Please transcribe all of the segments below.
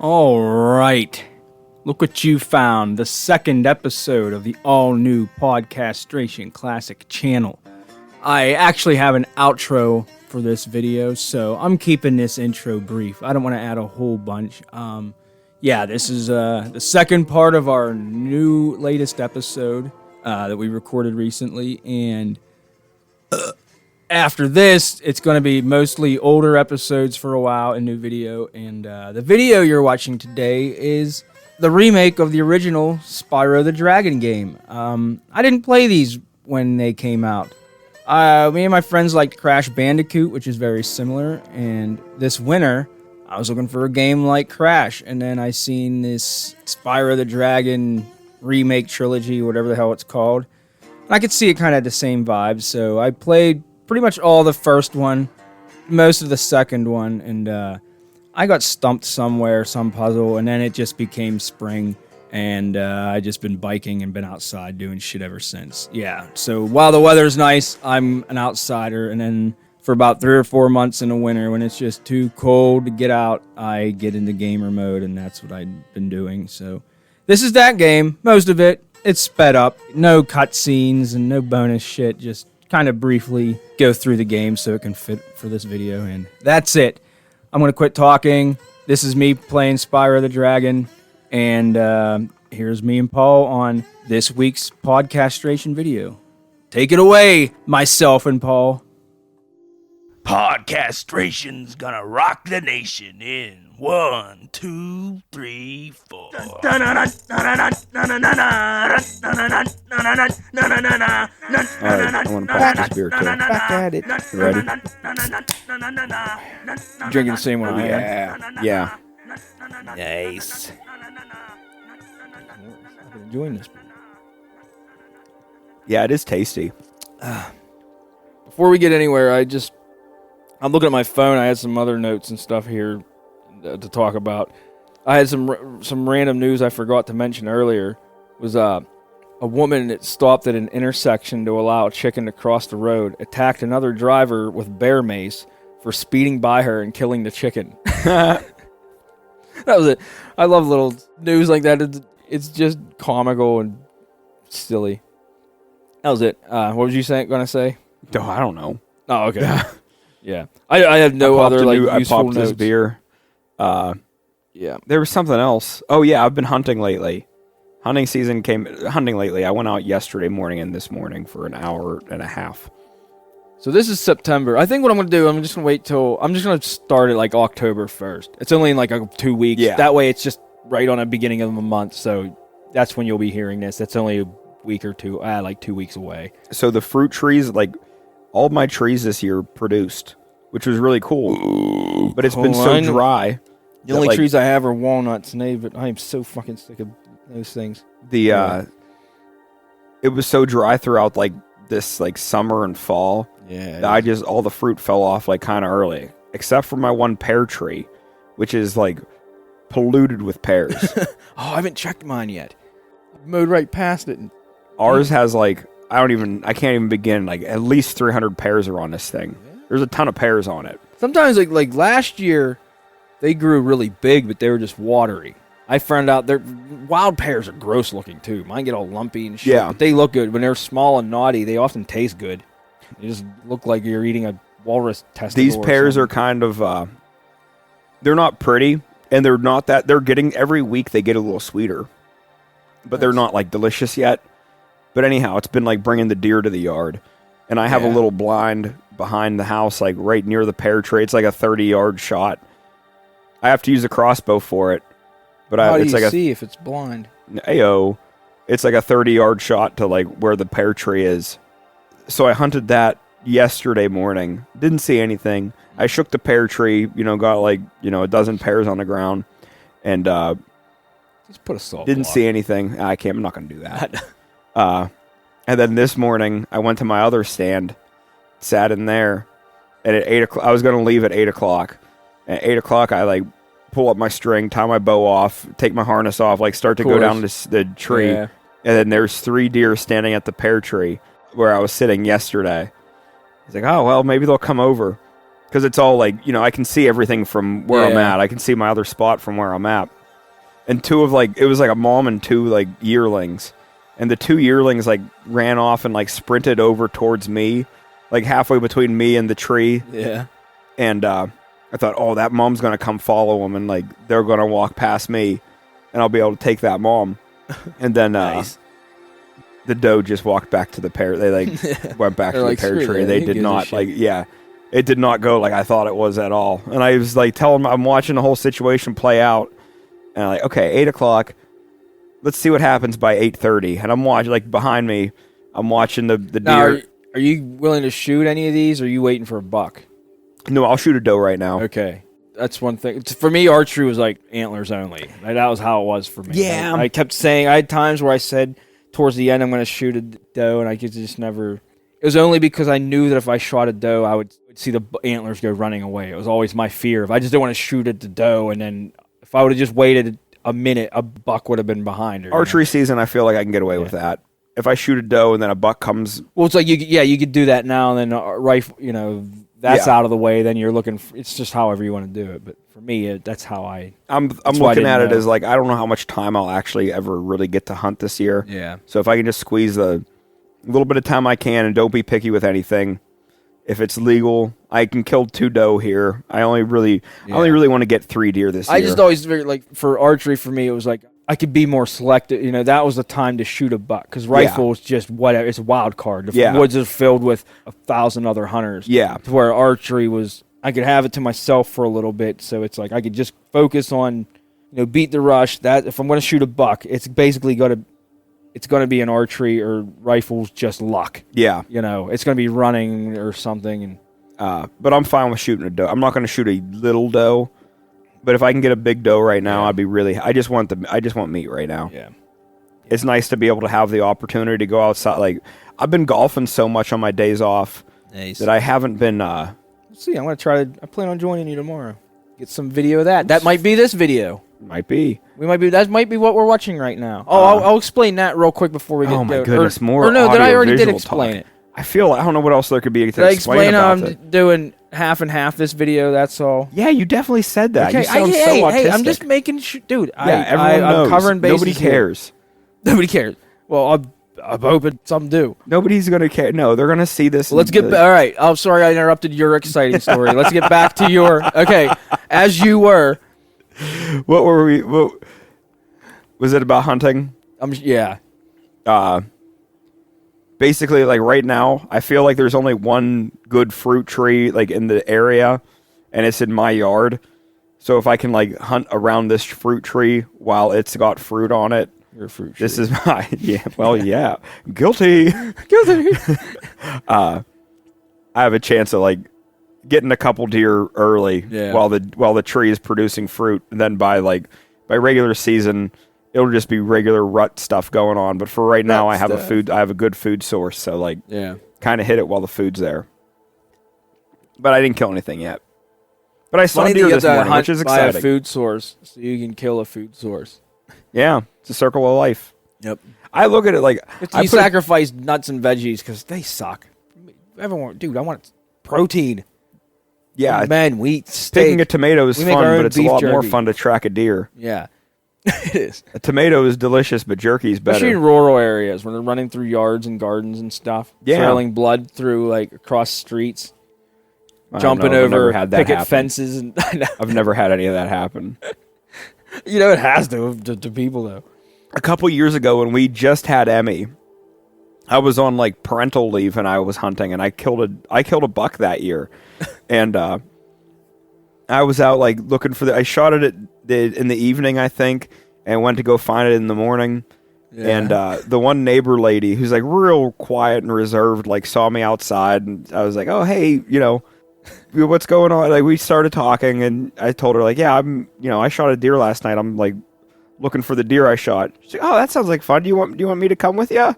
All right. Look what you found. The second episode of the all-new Podcastration Classic channel. I actually have an outro for this video, so I'm keeping this intro brief. I don't want to add a whole bunch. This is the second part of our new latest episode that we recorded recently, and after this, it's going to be mostly older episodes for a while, a new video, and the video you're watching today is the remake of the original Spyro the Dragon game. I didn't play these when they came out. Me and my friends liked Crash Bandicoot, which is very similar, and this winter, I was looking for a game like Crash, and then I seen this Spyro the Dragon remake trilogy, whatever the hell it's called. And I could see it kind of had the same vibes, so I played pretty much all the first one, most of the second one, and I got stumped somewhere, some puzzle, and then it just became spring, and I just been biking and been outside doing shit ever since. Yeah, so while the weather's nice, I'm an outsider, and then for about 3 or 4 months in the winter, when it's just too cold to get out, I get into gamer mode, and that's what I've been doing. So this is that game, most of it. It's sped up, no cutscenes and no bonus shit, just kind of briefly go through the game so it can fit for this video, and that's it. I'm going to quit talking. This is me playing Spyro the Dragon, and here's me and Paul on this week's Podcastration video. Take it away, myself and Paul. Podcastration's gonna rock the nation in 1, 2, 3, 4. Alright, I want to pop this beer too. Back at it. You ready? You drinking the same one I am? Yeah. Nice. I've been enjoying this. Yeah, it is tasty. Before we get anywhere, I'm looking at my phone. I had some other notes and stuff here to talk about. I had some random news I forgot to mention earlier. Was a woman that stopped at an intersection to allow a chicken to cross the road, attacked another driver with bear mace for speeding by her and killing the chicken. That was it. I love little news like that. It's just comical and silly. That was it. What was you going to say? Oh, I don't know. Oh, okay. Yeah, I have no other useful I popped notes. this beer. Yeah, there was something else. Oh yeah, I've been hunting lately. Hunting season hunting lately. I went out yesterday morning and this morning for an hour and a half. So this is September. I think what I'm going to do, I'm just going to start it like October 1st. It's only in 2 weeks. Yeah. That way it's just right on the beginning of the month. So that's when you'll be hearing this. That's only a week or two, 2 weeks away. So the fruit trees, all my trees this year produced, which was really cool. Ooh, but it's been so dry. The only trees I have are walnuts, and I am so fucking sick of those things. It was so dry throughout this summer and fall. Yeah. That all the fruit fell off kind of early, except for my one pear tree, which is polluted with pears. I haven't checked mine yet. I mowed right past it. Ours has I can't even begin. At least 300 pears are on this thing. Yeah. There's a ton of pears on it. Sometimes like last year, they grew really big, but they were just watery. I found out wild pears are gross looking too. Mine get all lumpy and shit. Yeah. But they look good. When they're small and naughty, they often taste good. They just look like you're eating a walrus testicle. These pears are kind of, they're not pretty, and they're not that, they're getting, every week they get a little sweeter. But they're not delicious yet. But anyhow, it's been bringing the deer to the yard. And I have a little blind behind the house, right near the pear tree. It's a 30-yard shot. I have to use a crossbow for it. But how do you see if it's blind? Ayo. It's a 30-yard shot to where the pear tree is. So I hunted that yesterday morning. Didn't see anything. I shook the pear tree, got a dozen pears on the ground. And just put a salt didn't block. see anything. I'm not going to do that. And then this morning, I went to my other stand, sat in there, and at 8 o'clock, I was going to leave at 8 o'clock. At 8 o'clock, I pull up my string, tie my bow off, take my harness off, start to go down the tree. Yeah. And then there's 3 deer standing at the pear tree where I was sitting yesterday. He's like, oh, well, maybe they'll come over. because it's all like, I can see everything from where I'm Yeah. at. I can see my other spot from where I'm at. And it was like a mom and 2 like yearlings. And the 2 yearlings like ran off and like sprinted over towards me, like halfway between me and the tree. Yeah. And I thought, oh, that mom's going to come follow them, and like they're going to walk past me and I'll be able to take that mom. And then Nice. the doe just walked back to the pear. They like went back to They're the like, pear "Screw tree. that, They who did gives a not shit?" it did not go like I thought it was at all. And I was like telling, I'm watching the whole situation play out, and I'm like, okay, 8:00. Let's see what happens by 8:30. And I'm watching, like behind me, I'm watching the Now, deer. are you willing to shoot any of these, or are you waiting for a buck? No, I'll shoot a doe right now. Okay. That's one thing. For me, archery was like antlers only. Like, that was how it was for me. Yeah. I kept saying, I had times where I said towards the end I'm going to shoot a doe, and I could just never. It was only because I knew that if I shot a doe, I would see the antlers go running away. It was always my fear. If I just didn't want to shoot at the doe, and then if I would have just waited a minute, a buck would have been behind her. Archery season, I feel like I can get away with that. If I shoot a doe and then a buck comes, Well, it's like you could do that now, and then rifle. That's Yeah. out of the way. Then you're looking. It's just however you want to do it. But for me, that's how I. I'm why I looking didn't at it know. as like I don't know how much time I'll actually ever really get to hunt this year. Yeah. So if I can just squeeze the little bit of time I can and don't be picky with anything, if it's legal, I can kill 2 doe here. I only really want to get 3 deer this year. I just always figured, like, for archery, for me, it was like I could be more selective. That was the time to shoot a buck, because rifle is just whatever. It's a wild card. The woods are filled with 1,000 other hunters. Yeah. To where archery was, I could have it to myself for a little bit, so it's like I could just focus on, beat the rush. That if I'm going to shoot a buck, it's basically going to be an archery or rifles, just luck. Yeah. It's going to be running or something, and But I'm fine with shooting a doe. I'm not going to shoot a little doe, but if I can get a big doe right now, I'd be really. I just want meat right now. yeah. It's nice to be able to have the opportunity to go outside. Like I've been golfing so much on my days off Nice. that I haven't been. Let's see, I'm going to try to. I plan on joining you tomorrow. Get some video of that. That might be this video. Might be. That might be what we're watching right now. Oh, I'll explain that real quick before we get. Oh my go. goodness, more. Or no, that I already did audio-visual explain talk. it. I feel I don't know what else there could be to Did I explain explain how about I'm it. doing half and half this video? That's all. Yeah, you definitely said that. Okay, You sound hey, so hey, I'm autistic. just making sure, dude. Yeah, everyone knows. I'm covering bases. Nobody here. cares. Nobody cares. Well, I'm hoping some do. Nobody's gonna care. No, they're gonna see this. Well, let's get. All right. I'm sorry I interrupted your exciting story. Let's get back to your. Okay, as you were. What were we? What, was it about hunting? Yeah. Basically, like right now, I feel like there's only one good fruit tree like in the area, and it's in my yard. So if I can like hunt around this fruit tree while it's got fruit on it, Your fruit. this is my yeah, guilty. Guilty. I have a chance of like getting a couple deer early while the tree is producing fruit, and then by regular season it'll just be regular rut stuff going on. But for right now, I have a good food source, so like kind of hit it while the food's there. But I didn't kill anything yet. But I saw deer this morning, which is exciting. Buy a food source so you can kill a food source. Yeah, it's a circle of life. Yep. I look at it like You sacrifice nuts and veggies because they suck. Everyone, dude, I want protein. yeah, Man, we eat steak. picking a tomato is We make our fun, own but it's a beef lot more jerky. fun to track a deer. Yeah, it is. A tomato is delicious, but jerky is better. Especially in rural areas when they're running through yards and gardens and stuff. Yeah. Trailing blood through across streets, I don't jumping know, I've never over had that picket happen. fences, and I've never had any of that happen. it has to people though. A couple years ago when we just had Emmy, I was on like parental leave and I was hunting, and I killed a buck that year. And I was out like looking for I shot it in the evening, I think, and went to go find it in the morning. Yeah. And the one neighbor lady who's like real quiet and reserved like saw me outside, and I was like, "Oh, hey, what's going on?" Like we started talking, and I told her like, "Yeah, I shot a deer last night. I'm like looking for the deer I shot." She's like, "Oh, that sounds like fun. Do you want me to come with you?"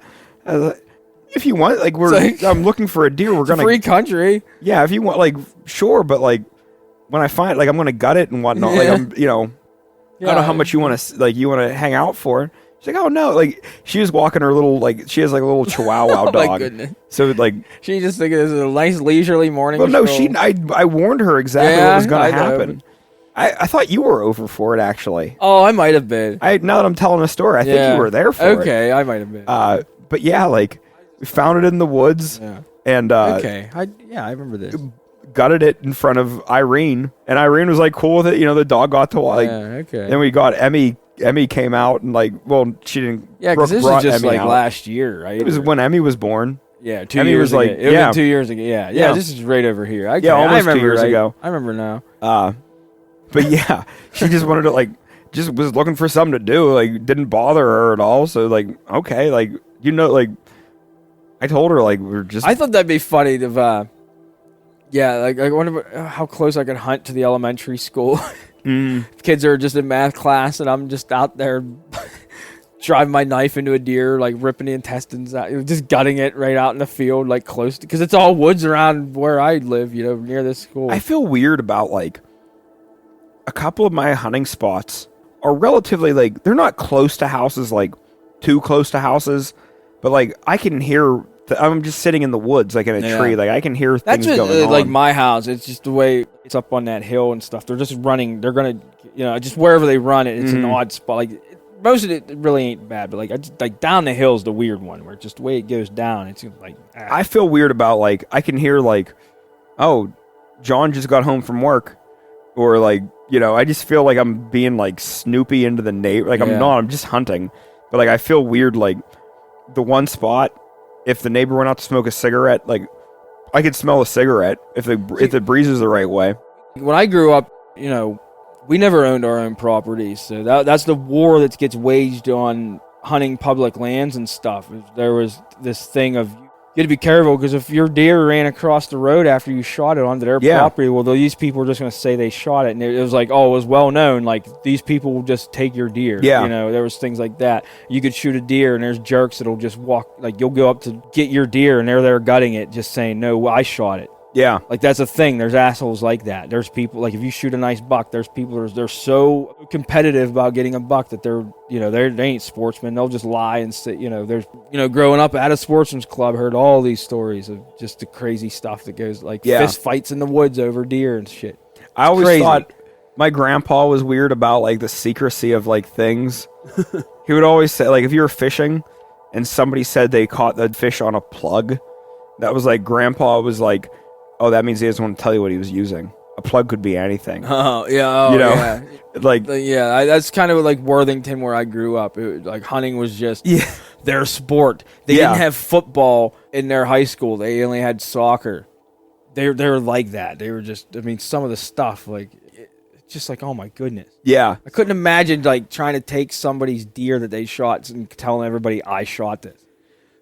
I was like, if you want, like I'm looking for a deer. We're gonna Free country. Yeah, if you want, like sure, but like when I find like I'm gonna gut it and whatnot. Like I don't know how much you want to hang out for. She's like, oh no, like she was walking her little like she has like a little Chihuahua Oh dog. my goodness. So like, She just thinking this is a nice leisurely morning. well, no, stroll. I warned her exactly what was going to happen. I thought you were over for it actually. Oh, I might have been. Now that I'm telling a story, I think you were there for it. Okay, I might have been. But yeah, like we found it in the woods. Yeah. And Okay. I remember this. gutted it in front of Irene, and Irene was like cool with it. You know, the dog got to like. Yeah, okay. Then we got Emmy. Emmy came out and like, well, she didn't. Yeah, because this brought was just Emmy like out. last year, right? It was when Emmy was born. Yeah, 2 Emmy years was like, ago. It yeah. was 2 years ago. Yeah, Yeah. This is right over here. Okay, Yeah, almost I remember 2 years ago. I remember now. But yeah, she just wanted to like, just was looking for something to do. Like, didn't bother her at all. So like, okay, like like, I told her like we're just. I thought that'd be funny to, yeah, like I wonder how close I could hunt to the elementary school. Kids are just in math class, and I'm just out there driving my knife into a deer, like ripping the intestines out, just gutting it right out in the field, like close to, because it's all woods around where I live, near this school. I feel weird about like a couple of my hunting spots are relatively like they're not close to houses, like too close to houses, but like I can hear. I'm just sitting in the woods, like in a tree, like I can hear things That's going on. like my house. It's just the way it's up on that hill and stuff. They're just running. They're gonna, just wherever they run it, it's an odd spot. Like most of it really ain't bad, but like I just like down the hill is the weird one where just the way it goes down, it's like. I feel weird about like I can hear like, oh, John just got home from work, or like I just feel like I'm being like Snoopy into the neighbor. Like I'm not. I'm just hunting, but like I feel weird. Like the one spot. If the neighbor went out to smoke a cigarette, like I could smell a cigarette if the breeze is the right way. When I grew up, we never owned our own property, so that's the war that gets waged on hunting public lands and stuff. There was this thing of you got to be careful because if your deer ran across the road after you shot it onto their property, well, these people are just going to say they shot it, and it was like, oh, it was well known, like these people will just take your deer. Yeah, there was things like that. You could shoot a deer, and there's jerks that'll just walk, like you'll go up to get your deer, and they're there gutting it, just saying, no, I shot it. Yeah, like that's a thing. There's assholes like that. There's people like if you shoot a nice buck, there's people they're so competitive about getting a buck that they ain't sportsmen. They'll just lie and say there's growing up at a sportsman's club, heard all these stories of just the crazy stuff that goes like fist fights in the woods over deer and shit. I always thought my grandpa was weird about like the secrecy of like things. He would always say like if you were fishing and somebody said they caught the fish on a plug, that was like grandpa was like. Oh, that means he doesn't want to tell you what he was using. A plug could be anything. Oh, yeah. Oh, yeah. Like... that's kind of like Worthington where I grew up. Like hunting was just their sport. They didn't have football in their high school. They only had soccer. They were like that. They were just, some of the stuff, like, just like, oh my goodness. Yeah. I couldn't imagine like trying to take somebody's deer that they shot and telling everybody I shot this.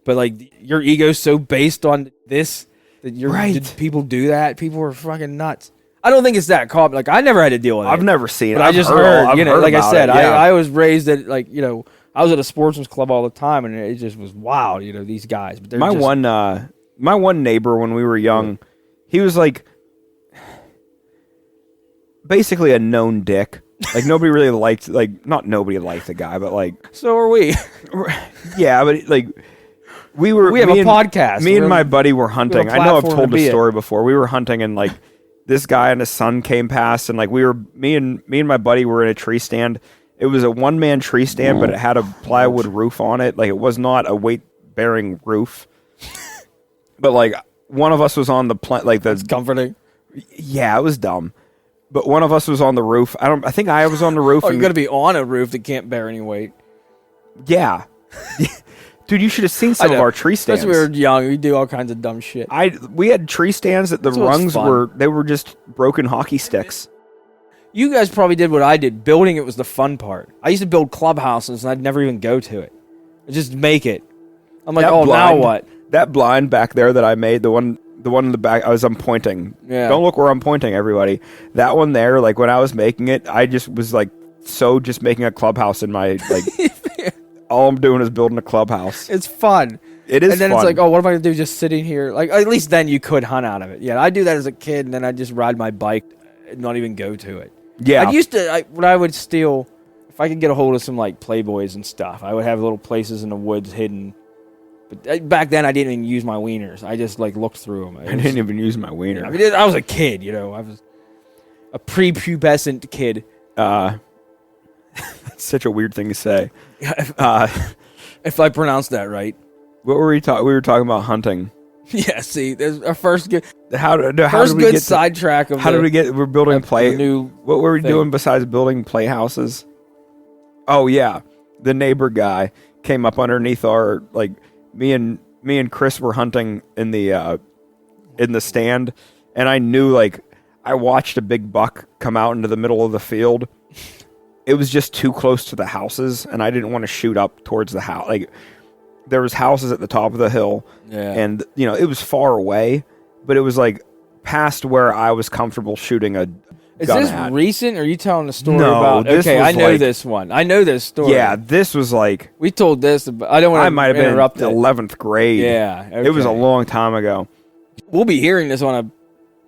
But like your ego's so based on this... Did people do that? People were fucking nuts. I don't think it's that common. Like I never had to deal with it. I've never seen it. But I just heard like I said, I was raised at like, I was at a sportsman's club all the time and it just was wild, these guys. But my one neighbor when we were young, he was like basically a known dick. Like nobody really liked not nobody liked the guy, but like so are we. Yeah, but like we have a podcast. Me and my buddy were hunting. I know I've told the story before. before. We were hunting and like this guy and his son came past and like me and my buddy were in a tree stand. It was a one-man tree stand, but it had a plywood roof on it. Like it was not a weight-bearing roof. But like one of us was on the That's comforting. Yeah, it was dumb. But one of us was on the roof. I think I was on the roof. Oh, you got to be on a roof that can't bear any weight. Yeah. Dude, you should have seen some of our tree stands. That's when we were young. We do all kinds of dumb shit. We had tree stands that the rungs were just broken hockey sticks. You guys probably did what I did. Building it was the fun part. I used to build clubhouses and I'd never even go to it. I'd just make it. I'm like, now what? That blind back there that I made, the one in the back, I'm pointing. Yeah. Don't look where I'm pointing, everybody. That one there, like when I was making it, I just was like just making a clubhouse in my like. All I'm doing is building a clubhouse. It's fun. It is fun. And then it's like, what am I going to do just sitting here? Like, at least then you could hunt out of it. Yeah, I do that as a kid, and then I just ride my bike and not even go to it. Yeah. When I would steal if I could get a hold of some like Playboys and stuff, I would have little places in the woods hidden. But back then, I didn't even use my wieners. I just like looked through them. I didn't even use my wiener. I mean, I was a kid, you know. I was a prepubescent kid. That's such a weird thing to say. If I pronounced that right. What were we talking? We were talking about hunting. Yeah, see, there's our first good, How did we good get sidetrack of how did we get? We're building play. What were we thing. doing besides building playhouses? Oh yeah, the neighbor guy came up underneath our like me and Chris were hunting in the stand, and I knew like I watched a big buck come out into the middle of the field. It was just too close to the houses, and I didn't want to shoot up towards the house. Like there was houses at the top of the hill, and you know it was far away, but it was like past where I was comfortable shooting a. Is this recent, or are you telling the story No, about? this Okay, was I know like- this one. I know this story. Yeah, this was like we told this. But I don't want to I might have been in interrupt it. 11th grade. Yeah, It was a okay. long time ago. We'll be hearing this on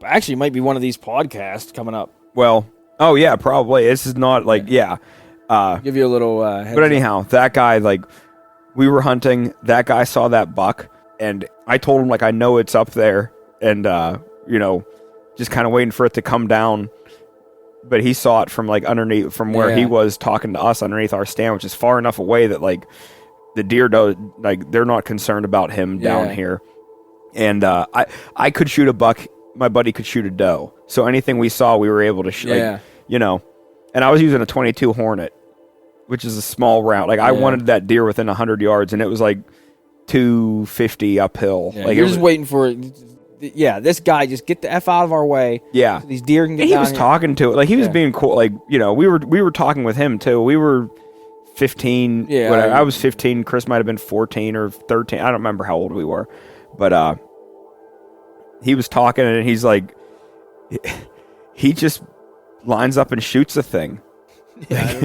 a. Actually, it might be one of these podcasts coming up. Well, oh yeah, probably. This is not like yeah. Give you a little. Heads But up. anyhow, that guy like we were hunting. That guy saw that buck, and I told him like I know it's up there, and you know, just kind of waiting for it to come down. But he saw it from like underneath, from where he was talking to us underneath our stand, which is far enough away that like the deer don't like they're not concerned about him down here. And I could shoot a buck, my buddy could shoot a doe. So anything we saw, we were able to shoot. Like, you know, and I was using a 22 Hornet, which is a small round. Like I wanted that deer within 100 yards, and it was like 250 uphill. Yeah, like you're just waiting for it. Yeah, this guy just get the F out of our way. Yeah, so these deer can get and he down was here. talking to it like he was being cool. Like you know, we were talking with him too. We were 15. Yeah, whatever. I was 15. Chris might have been 14 or 13. I don't remember how old we were, but he was talking and he's like, he just lines up and shoots the thing. Yeah,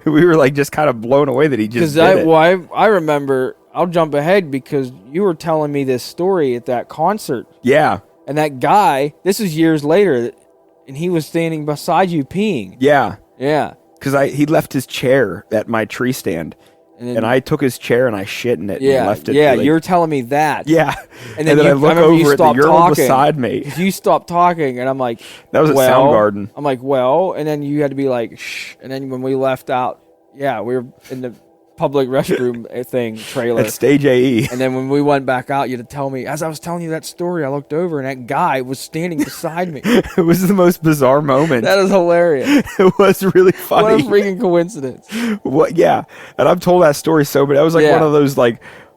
We were like just kind of blown away that he just did it. I remember. I'll jump ahead because you were telling me this story at that concert. Yeah, And that guy, this is years later, and he was standing beside you peeing. yeah. Yeah. Because he left his chair at my tree stand, and I took his chair and I shit in it and left it. Yeah, like, you were telling me that. Yeah. And then I look remember you over at the stopped urinal talking. beside me. You stopped talking, and I'm like, That was at well, Soundgarden. I'm like, well, and then you had to be like, shh. And then when we left out, we were in the public restroom trailer. At Stage AE. And then when we went back out, you had to tell me, as I was telling you that story, I looked over, and that guy was standing beside me. It was the most bizarre moment. That is hilarious. It was really funny. What a freaking coincidence. What? Yeah, and I've told that story so, but that was like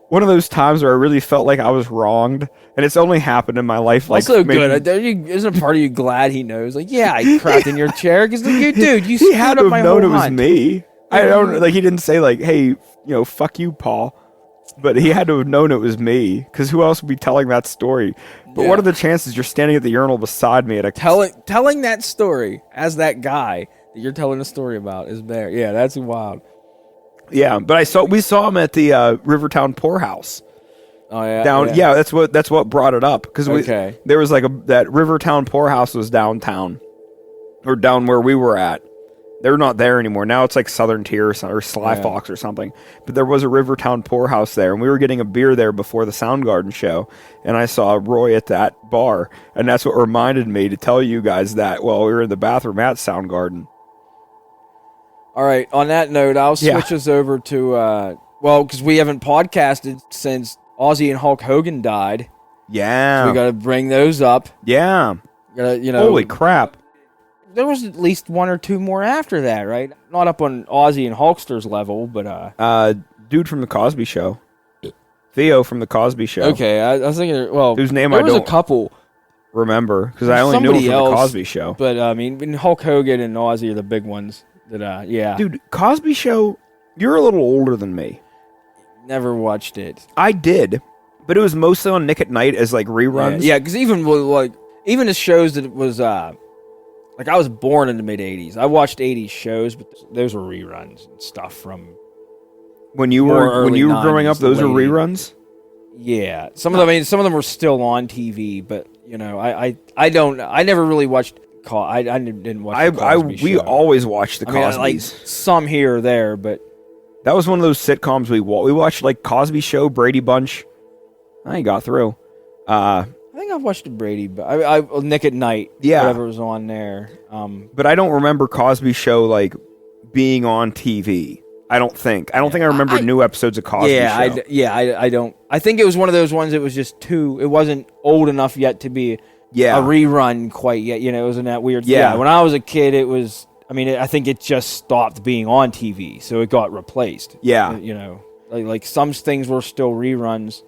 one of those times where I really felt like I was wronged, and it's only happened in my life. Like Also maybe, good. Isn't a part of you glad he knows? Like, yeah, I crapped in your chair because you, dude, you he had screwed to up have my known whole it was hunt. me. I don't like. He didn't say like, "Hey, you know, fuck you, Paul," but he had to have known it was me because who else would be telling that story? But what are the chances you're standing at the urinal beside me at a telling that story as that guy that you're telling a story about is there? Yeah, that's wild. Yeah, but we saw him at the Rivertown Poorhouse. Oh yeah, Down, yeah. That's what brought it up because there was like that Rivertown Poorhouse was downtown, or down where we were at. They're not there anymore. Now it's like Southern Tier or Sly Fox or something. But there was a Rivertown Poorhouse there, and we were getting a beer there before the Soundgarden show, and I saw Roy at that bar, and that's what reminded me to tell you guys that while we were in the bathroom at Soundgarden. All right. On that note, I'll switch us over to because we haven't podcasted since Ozzy and Hulk Hogan died. Yeah, So we got to bring those up. yeah. Holy crap! There was at least one or two more after that, right? Not up on Ozzy and Hulkster's level, but Dude from the Cosby Show, Theo from the Cosby Show. okay. I was thinking, well, Whose name there I was don't a couple, remember because I only knew him somebody from else, the Cosby Show. but I mean, Hulk Hogan and Ozzy are the big ones. That Dude, Cosby Show. You're a little older than me. never watched it. I did, but it was mostly on Nick at Night as like reruns. Yeah, because even the shows that it was like I was born in the mid '80s. I watched '80s shows, but those were reruns and stuff from When you more were early growing up, 90s, those were late 80s. reruns. Yeah, some of them. I mean, some of them were still on TV, but you know, I never really watched I didn't watch the Cosby we Show. always watched the I mean, Cosby's. like some here or there, but That was one of those sitcoms we watched, like Cosby Show, Brady Bunch. I ain't got through. I think I've watched the Brady, but I Nick at Night, Yeah. whatever was on there. But I don't remember Cosby Show like being on TV. I don't think. I don't think I remember new episodes of Cosby Show. I don't. I think it was one of those ones that was just too. It wasn't old enough yet to be a rerun quite yet. You know, it wasn't that weird. Yeah. When I was a kid, it was. I mean, I think it just stopped being on TV, so it got replaced. Yeah. You know, like some things were still reruns.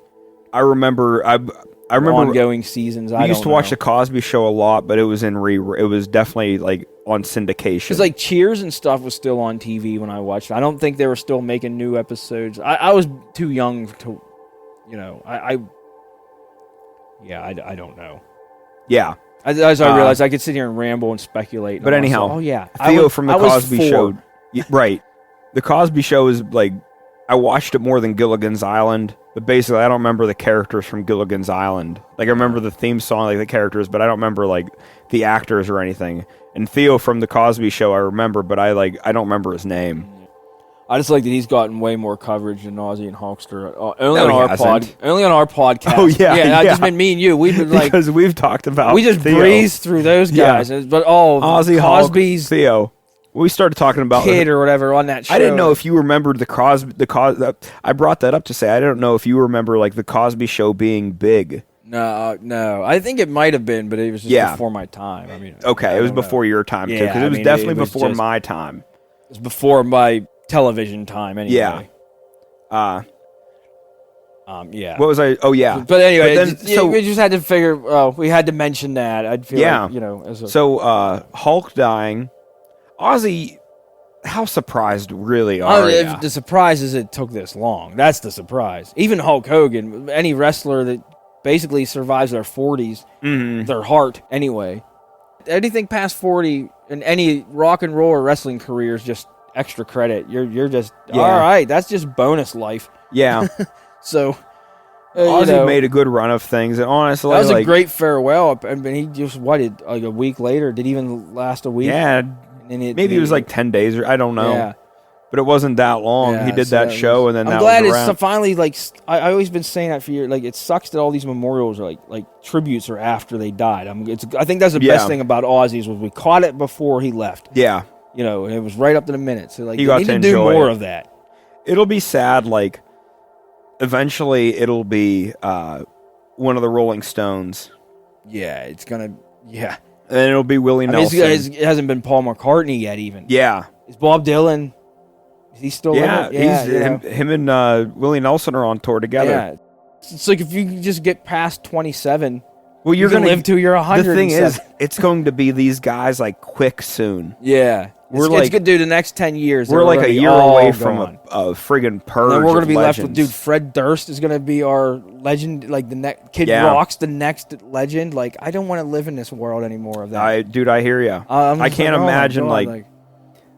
I remember. I remember ongoing seasons. I used to watch the Cosby Show a lot, but it was it was definitely like on syndication. Because like Cheers and stuff was still on TV when I watched it. I don't think they were still making new episodes. I was too young to, you know, I don't know. Yeah. As I realized, I could sit here and ramble and speculate. But anyhow, oh yeah, Theo from the Cosby Show, right? The Cosby Show is like, I watched it more than Gilligan's Island, but basically I don't remember the characters from Gilligan's Island. Like I remember the theme song, like the characters, but I don't remember like the actors or anything. And Theo from the Cosby Show, I remember, but I don't remember his name. I just like that he's gotten way more coverage than Ozzy and Hulkster. Only on our podcast. Oh yeah, yeah. Just been me and you. We've been like because we've talked about. We just Theo. breezed through those guys, but Ozzy, Cosby's Hulk, Theo. We started talking about kid or whatever on that show. I didn't know if you remembered the Cosby. I brought that up to say I don't know if you remember like the Cosby Show being big. No. I think it might have been, but it was just before my time. I mean, okay, it was before your time too, because it was definitely before my time. It was before my television time, anyway. Yeah. Yeah. What was I? Oh, yeah. But anyway, we just had to figure. We had to mention that. I'd feel like, you know. So Hulk dying, Ozzy. How surprised really are you? The surprise is it took this long. That's the surprise. Even Hulk Hogan, any wrestler that basically survives their 40s, their heart anyway. Anything past 40 in any rock and roll or wrestling career is just extra credit. You're just all right. That's just bonus life. Yeah. So Ozzy made a good run of things, and honestly, that was a great farewell. I mean, he just like a week later. Did it even last a week? Yeah. Maybe it was like 10 days, or I don't know. Yeah. But it wasn't that long. Yeah, he did that show, and then I'm glad it's finally like. I always been saying that for years. Like, it sucks that all these memorials are like tributes are after they died. I think that's the best thing about Ozzy's was we caught it before he left. Yeah. You know, and it was right up to the minute. So like, you need to do more of that. It'll be sad. Like, eventually, it'll be one of the Rolling Stones. Yeah, it's gonna. Yeah. And it'll be Willie Nelson. It hasn't been Paul McCartney yet, even. Yeah. Is Bob Dylan? Is he still? Yeah. Him and Willie Nelson are on tour together. Yeah. It's like if you just get past 27, well, you're gonna live till you're 100. The thing is, it's going to be these guys like quick soon. Yeah. It's good, dude. The next 10 years, we're like a year away from a friggin' purge. And then we're going to be legends. left with, dude. Fred Durst is going to be our legend. Like the next Kid Rock's the next legend. Like, I don't want to live in this world anymore of that. I hear you. I can't imagine like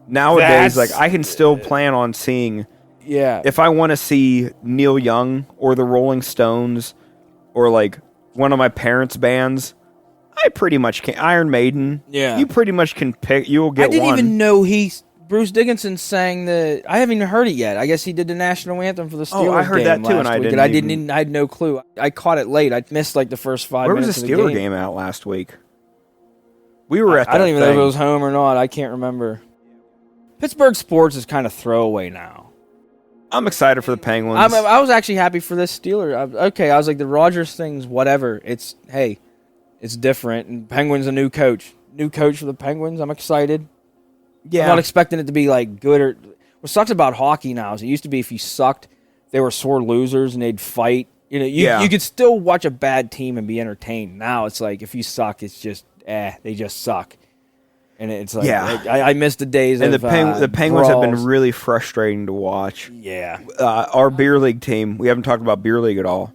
nowadays. Like, I can still plan on seeing. Yeah. If I want to see Neil Young or the Rolling Stones or like one of my parents' bands, I pretty much can. Iron Maiden. Yeah. You pretty much can pick. You'll get one. I didn't even know Bruce Dickinson sang the. I haven't even heard it yet. I guess he did the national anthem for the Steelers. Oh, I heard that too, and I had no clue. I caught it late. I missed like the first 5 minutes. Where was the Steelers game out last week? We were at. I don't even know if it was home or not. I can't remember. Pittsburgh sports is kind of throwaway now. I'm excited for the Penguins. I was actually happy for this Steelers. I was like the Rodgers thing's whatever. It's different, and Penguins a new coach for the Penguins. I'm excited. Yeah, I'm not expecting it to be like good or. What sucks about hockey now is it used to be if you sucked, they were sore losers and they'd fight. You know, you could still watch a bad team and be entertained. Now it's like if you suck, it's just they just suck, and it's like I miss the days. And of, the Penguins brawls. have been really frustrating to watch. Yeah, our beer league team. We haven't talked about beer league at all.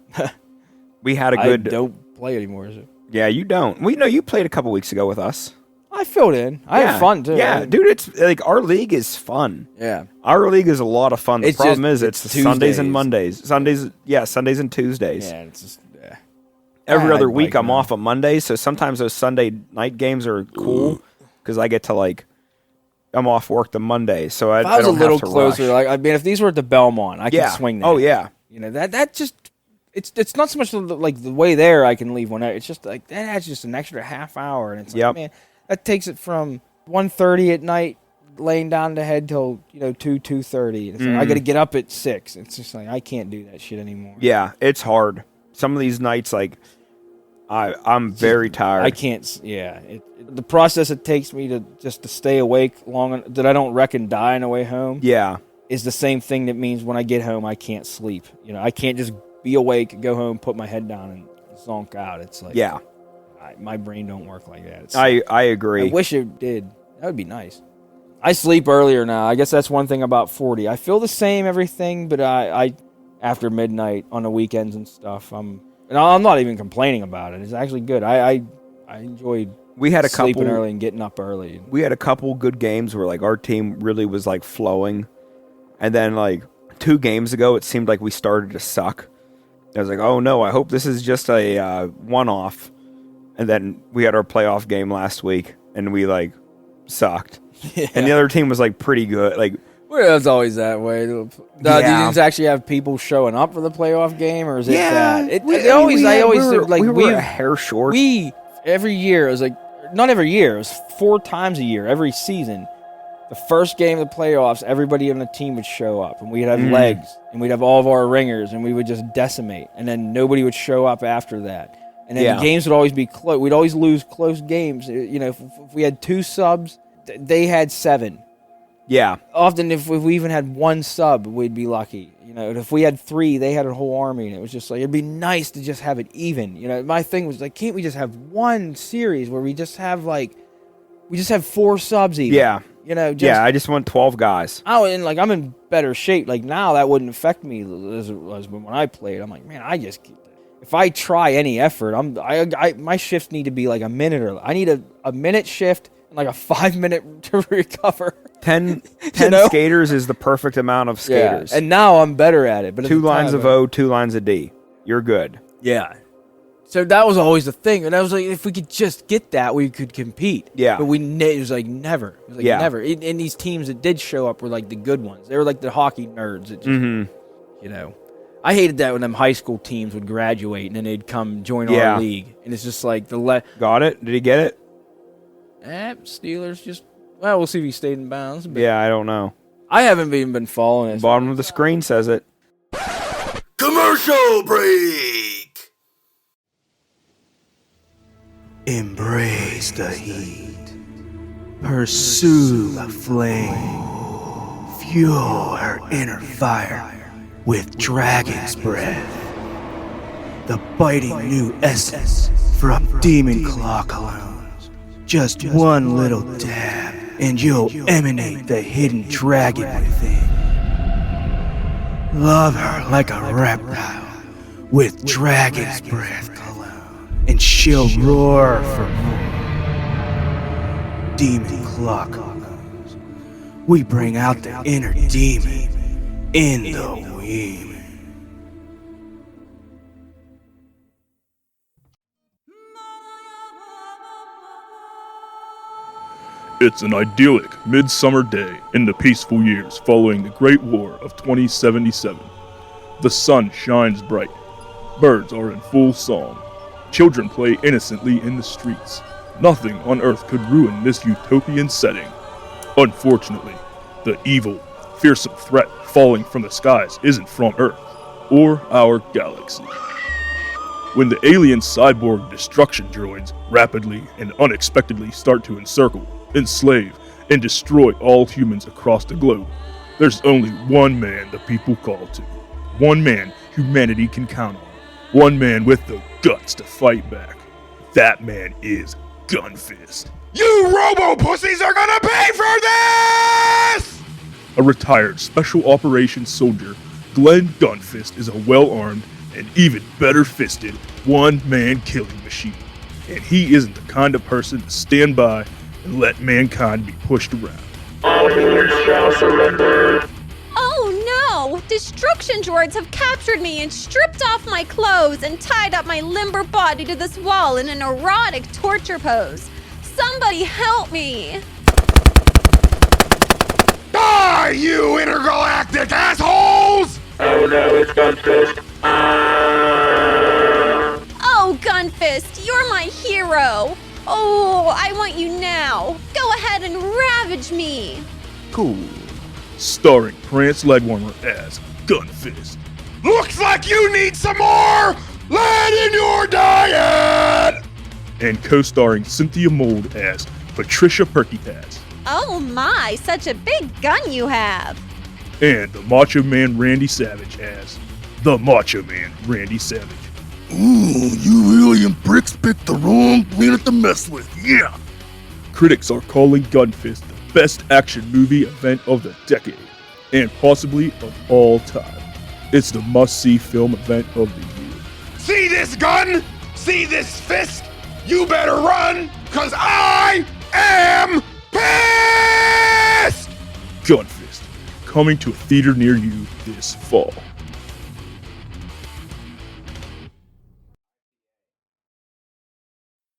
We had a good. I don't play anymore, is it? Yeah, you don't. We know you played a couple weeks ago with us. I filled in. I had fun too. Yeah, dude, it's like our league is fun. Yeah, our league is a lot of fun. The problem is it's Tuesdays. Sundays and Mondays. Sundays and Tuesdays. Yeah, it's just every other I'd week like I'm now. off on Mondays, so sometimes those Sunday night games are cool because I get to like I'm off work the Monday, so I If I was don't a little have to closer, rush. like I mean, if these were at the Belmont, I Yeah. could swing that. Oh yeah. You know that just it's not so much like the way there I can leave whenever. It's just like that adds just an extra half hour, and it's like Yep. man, that takes it from 1:30 at night, laying down to head till 2:30. It's like, I got to get up at 6. It's just like I can't do that shit anymore. Yeah, it's hard. Some of these nights, like I'm very tired. I can't. Yeah, the process it takes me to stay awake long that I don't wreck and die on the way home. Yeah. Is the same thing that means when I get home I can't sleep. I can't just be awake, go home, put my head down, and zonk out. It's like Yeah. my brain don't work like that. I agree. I wish it did. That would be nice. I sleep earlier now. I guess that's one thing about 40. I feel the same everything, but I after midnight on the weekends and stuff, I'm not even complaining about it. It's actually good. I enjoyed sleeping early and getting up early. We had a couple good games where like our team really was like flowing, and then like 2 games ago it seemed like we started to suck. I was like, oh no, I hope this is just a one-off. And then we had our playoff game last week, and we like sucked. Yeah. And the other team was like pretty good. Like, Well, it's always that way. Do Yeah. you actually have people showing up for the playoff game, or is it that? we were a hair short. Every year, it was like, not every year, it was 4 times a year, every season. The first game of the playoffs, everybody on the team would show up, and we'd have legs, and we'd have all of our ringers, and we would just decimate, and then nobody would show up after that. And then the games would always be close. We'd always lose close games. If we had 2 subs, they had 7. Yeah. Often, if we even had 1 sub, we'd be lucky. And if we had 3, they had a whole army, and it was just like, it'd be nice to just have it even. My thing was like, can't we just have one series where we just have 4 subs even? Yeah. I just want 12 guys. Oh, and I'm in better shape. Like now, that wouldn't affect me as it was when I played. I'm like, man, if I try any effort, my shifts need to be like a minute or I need a minute shift and like a 5-minute to recover. 10 skaters is the perfect amount of skaters. Yeah, and now I'm better at it. But 2 lines of O, 2 lines of D. You're good. Yeah. So that was always the thing, and I was like, if we could just get that, we could compete. Yeah. But it was like never. It was like never. And these teams that did show up were like the good ones. They were like the hockey nerds. That just, I hated that when them high school teams would graduate and then they'd come join our league, and it's just like Got it? Did he get it? Steelers just. Well, we'll see if he stayed in bounds. But Yeah, I don't know. I haven't even been following it. Bottom of the screen says it. Commercial break. Embrace the heat. Pursue the flame. Fuel her inner fire with dragon's breath. The biting new essence from Demon Claw colognes. Just one little dab, and you'll emanate the hidden dragon within. Love her like a reptile with dragon's breath cologne, and she'll roar for more. Demon Claw colognes. We bring out the inner demon in the women. It's an idyllic midsummer day in the peaceful years following the Great War of 2077. The sun shines bright. Birds are in full song. Children play innocently in the streets. Nothing on Earth could ruin this utopian setting. Unfortunately, the evil, fearsome threat falling from the skies isn't from Earth or our galaxy. When the alien cyborg destruction droids rapidly and unexpectedly start to encircle, enslave, and destroy all humans across the globe, there's only one man the people call to. One man humanity can count on. One man with the guts to fight back. That man is Gunfist. You robo-pussies are gonna pay for this! A retired special operations soldier, Glenn Gunfist is a well-armed and even better-fisted one-man killing machine. And he isn't the kind of person to stand by and let mankind be pushed around. Oh no! Destruction droids have captured me and stripped off my clothes and tied up my limber body to this wall in an erotic torture pose. Somebody help me! Die, you intergalactic assholes! Oh no, it's Gunfist. Oh, Gunfist, you're my hero! Oh, I want you now! Go ahead and ravage me! Cool. Starring Prance Legwarmer as Gunfist. Looks like you need some more lead in your diet! And co-starring Cynthia Mold as Patricia Perkypass. Oh my, such a big gun you have! And the Macho Man Randy Savage as the Macho Man Randy Savage. Ooh, you really and bricks picked the wrong planet to mess with, yeah! Critics are calling Gunfist the best action movie event of the decade, and possibly of all time. It's the must-see film event of the year. See this gun? See this fist? You better run, cause I am pissed! Gunfist, coming to a theater near you this fall.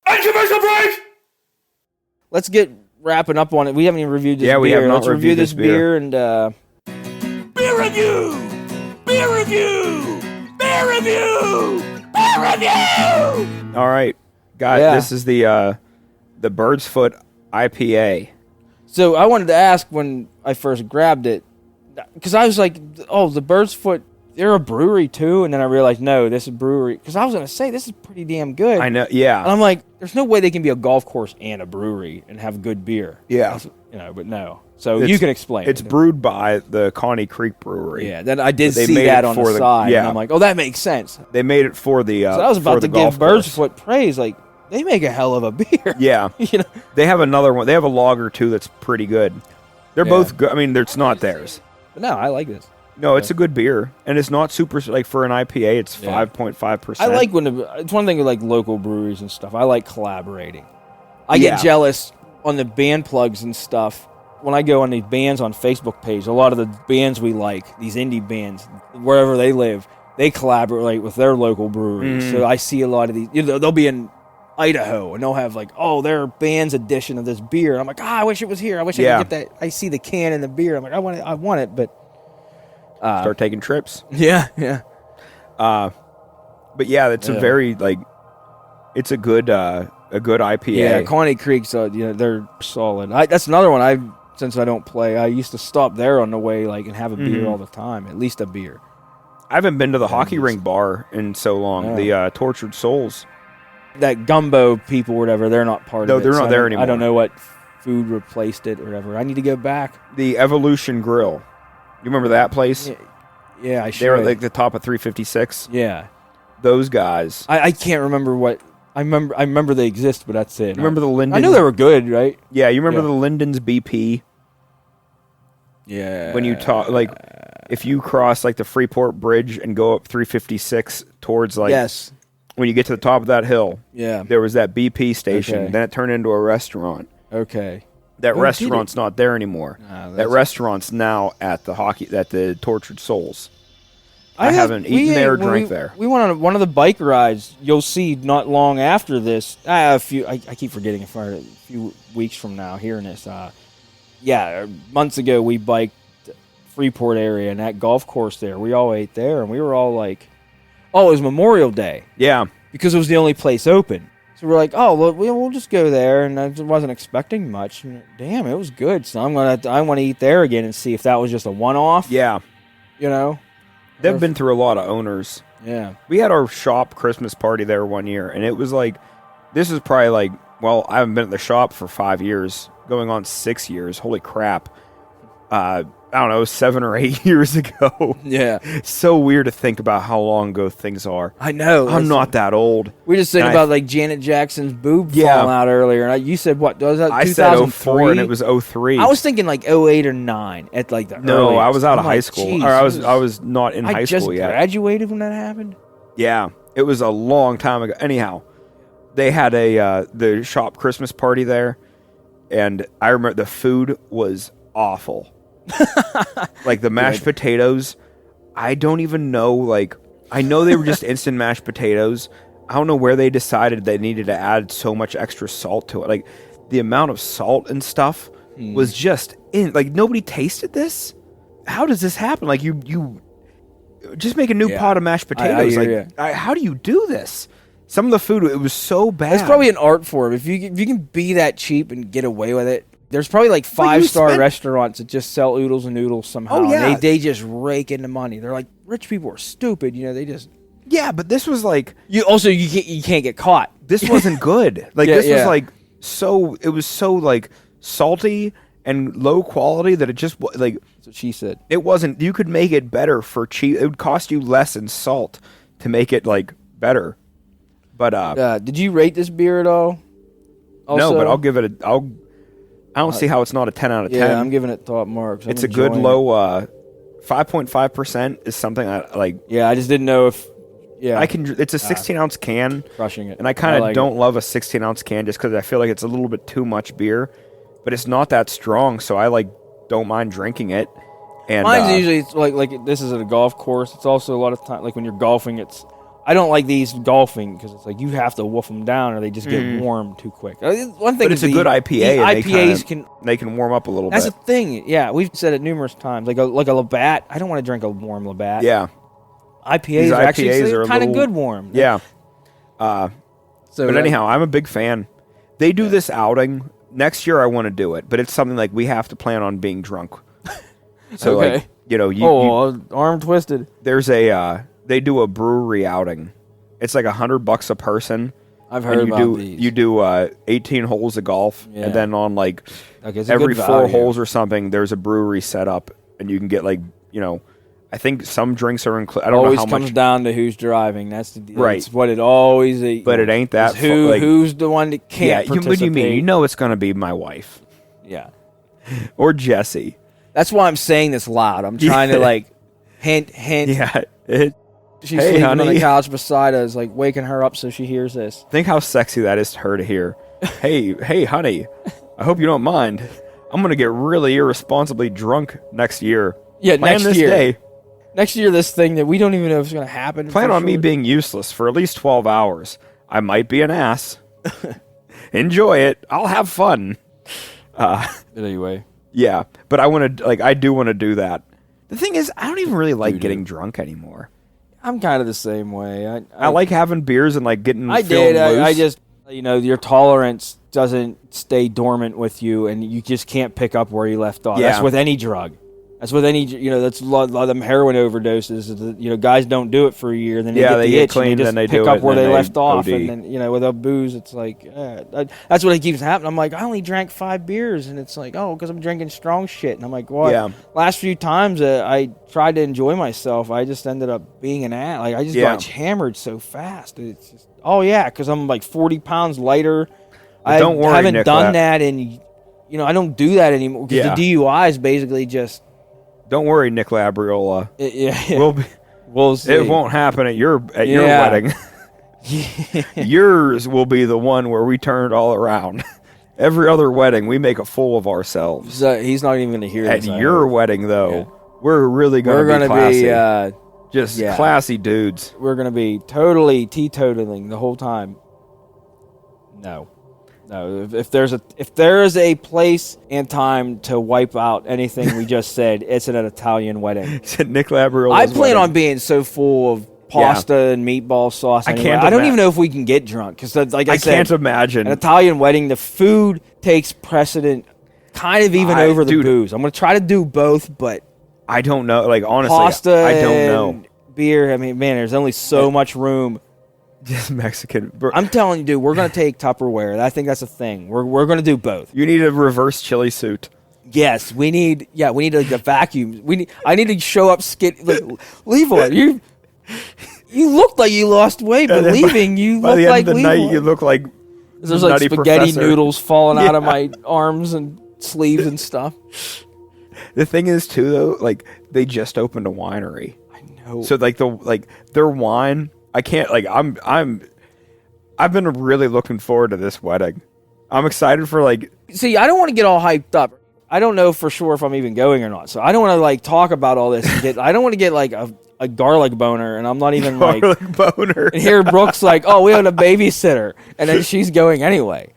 Commercial break! Let's get wrapping up on it. We haven't even reviewed this Yeah, beer. we have not Let's review reviewed this this beer. beer and Beer review! Beer review! Beer review! Beer review! All right, guys. Yeah. This is the Bird's Foot IPA. so I wanted to ask when I first grabbed it, because I was like, oh, the Bird's Foot, they're a brewery too, and then I realized, no, this is brewery, because I was going to say, this is pretty damn good. I know. And Yeah. I'm like, there's no way they can be a golf course and a brewery and have good beer. Yeah. But no. So It's- you can explain. It's it. brewed by the Connie Creek Brewery. Yeah, then I did They see made that it on for the the- side, yeah. and I'm like, oh, that makes sense. They made it for the. So I was for about the to golf give Bird's course. Foot praise. Like, they make a hell of a beer. Yeah. you know? They have another one. They have a lager too that's pretty good. They're Yeah. both good. I mean, it's not theirs. But no, I like this. No, it's a good beer, and it's not super like for an IPA. It's Yeah. 5.5%. I like when it's one thing with like local breweries and stuff. I like collaborating. I Yeah. get jealous on the band plugs and stuff. When I go on these bands on Facebook page, a lot of the bands we like, these indie bands, wherever they live, they collaborate with their local breweries. Mm-hmm. So I see a lot of these. You know, they'll be in Idaho and they'll have like, oh, their band's edition of this beer. And I'm like, I wish it was here. I wish I Yeah. could get that. I see the can and the beer. I'm like, I want it, but Start taking trips. yeah. But yeah, it's a Yeah. very like, it's a good IPA. Yeah, Connie Creek's, they're solid. That's another one. Since I don't play, I used to stop there on the way, like, and have a beer all the time, at least a beer. I haven't been to the hockey rink bar in so long. Yeah. The Tortured Souls. That Gumbo people, or whatever, they're not part No, of it. they're not there I anymore. don't know what food replaced it or whatever. I need to go back. The Evolution Grill. You remember that place? Yeah, I They should. were like the top of 356. Yeah, Those guys. I can't remember what. I remember they exist, but that's it. You remember the Linden? I know they were good, right? Yeah, you remember Yeah. the Linden's BP? Yeah. When you talk, like, if you cross, like, the Freeport Bridge and go up 356 towards, like, yes. when you get to the top of that hill, Yeah. there was that BP station. Okay. Then it turned into a restaurant. Okay. That Oh, did restaurant's not there anymore. Ah, That that's- restaurant's now at the Tortured Souls. I haven't eaten there or drank there. We went on one of the bike rides. You'll see not long after this. I keep forgetting if a few weeks from now hearing this. Months ago we biked Freeport area and that golf course there. We all ate there and we were all like, oh, it was Memorial Day Yeah. because it was the only place open. So we're like, oh, well, we'll just go there, and I just wasn't expecting much. And damn, it was good. So I want to eat there again and see if that was just a one-off. Yeah. You know. They've been through a lot of owners. Yeah. We had our shop Christmas party there one year, and it was like, this is probably like, well, I haven't been at the shop for 5 years, going on 6 years. Holy crap. I don't know, 7 or 8 years ago. Yeah. So weird to think about how long ago things are. I know. I'm not that old. We just saying And about like Janet Jackson's boob Yeah. falling out earlier, and you said what? Was that I said 2004 04 and it was 03. I was thinking like 08 or 9 at like the No, I earliest. was out of I'm high like, school. geez, Or I it was not in I high just school yet. graduated when that happened. Yeah, it was a long time ago. Anyhow, they had the shop Christmas party there, and I remember the food was awful. Like the mashed potatoes, I don't even know, like, I know they were just instant mashed potatoes. I don't know where they decided they needed to add so much extra salt to it. Like, the amount of salt and stuff was just like, nobody tasted this? How does this happen? Like, you just make a new pot of mashed potatoes. How do you do this? Some of the food, it was so bad. It's probably an art form. If you can be that cheap and get away with it, there's probably like 5-star restaurants that just sell oodles and noodles somehow. Oh, yeah. And they just rake in the money. They're like, rich people are stupid. You know, they just... Yeah, but this was like... You can't get caught. This wasn't good. Like, this was like so... It was so like salty and low quality that it just... Like, that's what she said. It wasn't... You could make it better for cheap. It would cost you less in salt to make it like better. But did you rate this beer at all? Also? No, but I'll give it a... I don't see how it's not a 10 out of 10. Yeah, I'm giving it top marks. It's a good low... 5.5% is something I like. Yeah, I just didn't know if... Yeah, I can. It's a 16-ounce can. Crushing it. And I kind of don't love a 16-ounce can just because I feel like it's a little bit too much beer. But it's not that strong, so I like don't mind drinking it. And mine's usually it's like this is at a golf course. It's also a lot of time like when you're golfing. I don't like these golfing because it's like you have to wolf them down or they just get warm too quick. One thing, but it's a good IPA. And IPAs they can warm up a little bit. That's the thing. Yeah, we've said it numerous times. Like a Labatt. I don't want to drink a warm Labatt. Yeah, IPAs are actually kind of good warm. Yeah. But anyhow, I'm a big fan. They do this outing next year. I want to do it, but it's something like we have to plan on being drunk. So like arm twisted. There's a. They do a brewery outing. It's like $100 a person. I've heard about these. You do 18 holes of golf, and then on like every 4 holes or something, there's a brewery set up, and you can get like I think some drinks are included. I don't know how much. Always comes down to who's driving. That's the deal. Right. It's what it always is. But it ain't that. Who's the one that can't participate? What do you mean? You know it's going to be my wife. Yeah. Or Jesse. That's why I'm saying this loud. I'm trying to like hint. Yeah. She's sleeping on the couch beside us, like waking her up so she hears this. Think how sexy that is to her to hear. Hey, honey, I hope you don't mind. I'm going to get really irresponsibly drunk next year. Yeah, Plan next year. Day. Next year, this thing that we don't even know if it's going to happen. Plan on me being useless for at least 12 hours. I might be an ass. Enjoy it. I'll have fun. Anyway. Yeah, but I do want to do that. The thing is, I don't even really like getting drunk anymore. I'm kind of the same way. I like having beers and like getting. I just your tolerance doesn't stay dormant with you, and you just can't pick up where you left off. Yeah. That's with any drug. That's with any that's a lot of them heroin overdoses. Guys don't do it for a year, then they get clean, and they just pick up where they left off, and then with a booze, it's like that's what keeps happening. I'm like, I only drank 5 beers, and it's like, because I'm drinking strong shit, and I'm like, what? Yeah. Last few times I tried to enjoy myself, I just ended up being an ass. Like I just got hammered so fast. It's just because I'm like 40 pounds lighter. Don't worry, haven't Nick, done that, and I don't do that anymore because the DUI is basically just. Don't worry, Nick Labriola. We'll see. It won't happen at your wedding. Yours will be the one where we turn it all around. Every other wedding, we make a fool of ourselves. So he's not even going to hear this. At your wedding, though, we're really going to be classy. Just classy dudes. We're going to be totally teetotaling the whole time. No. If there is a place and time to wipe out anything we just said, it's at an Italian wedding. Nick Labriola's I plan on being so full of pasta and meatball sauce. Anyway. I don't even know if we can get drunk because, like I said, can't imagine an Italian wedding. The food takes precedent, kind of even over the booze. I'm going to try to do both, but I don't know. Like honestly, pasta I don't know. Beer. I mean, man, there's only so much room. Just Mexican. I'm telling you, dude, we're going to take Tupperware. I think that's a thing. We're going to do both. You need a reverse chili suit. Yes, we need like a vacuum. I need to show up Levi, you looked like you lost weight, but leaving you look like Levi. By the end of the night, you look like there's like spaghetti noodles falling out of my arms and sleeves and stuff. The thing is too though, like they just opened a winery. I know. So their wine, I can't I've been really looking forward to this wedding. I'm excited for See, I don't want to get all hyped up. I don't know for sure if I'm even going or not. So I don't want to like talk about all this. I don't want to get like a garlic boner, and I'm not even like boner. And here Brooke's like, oh, we have a babysitter, and then she's going anyway.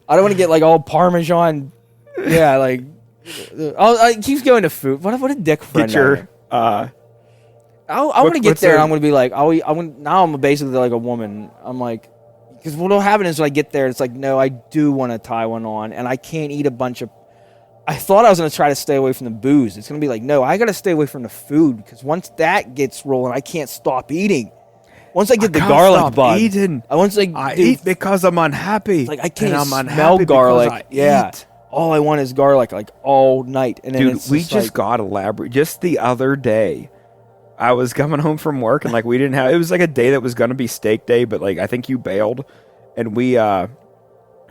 I don't want to get like all Parmesan. Yeah, like I keeps going to food. What a dick friend. Get your I want to get there, and I'm going to be like, now I'm basically like a woman. I'm like, because what'll happen is when I get there, it's like, no, I do want to tie one on, and I can't eat a bunch of. I thought I was going to try to stay away from the booze. It's going to be like, no, I got to stay away from the food, because once that gets rolling, I can't stop eating. Once I get the garlic bug, I eat because I'm unhappy. Like I can't smell garlic. Eat. All I want is garlic, like all night. And then Dude, we just got elaborate. Just the other day, I was coming home from work, and like we didn't have. It was like a day that was gonna be steak day, but like I think you bailed, and we.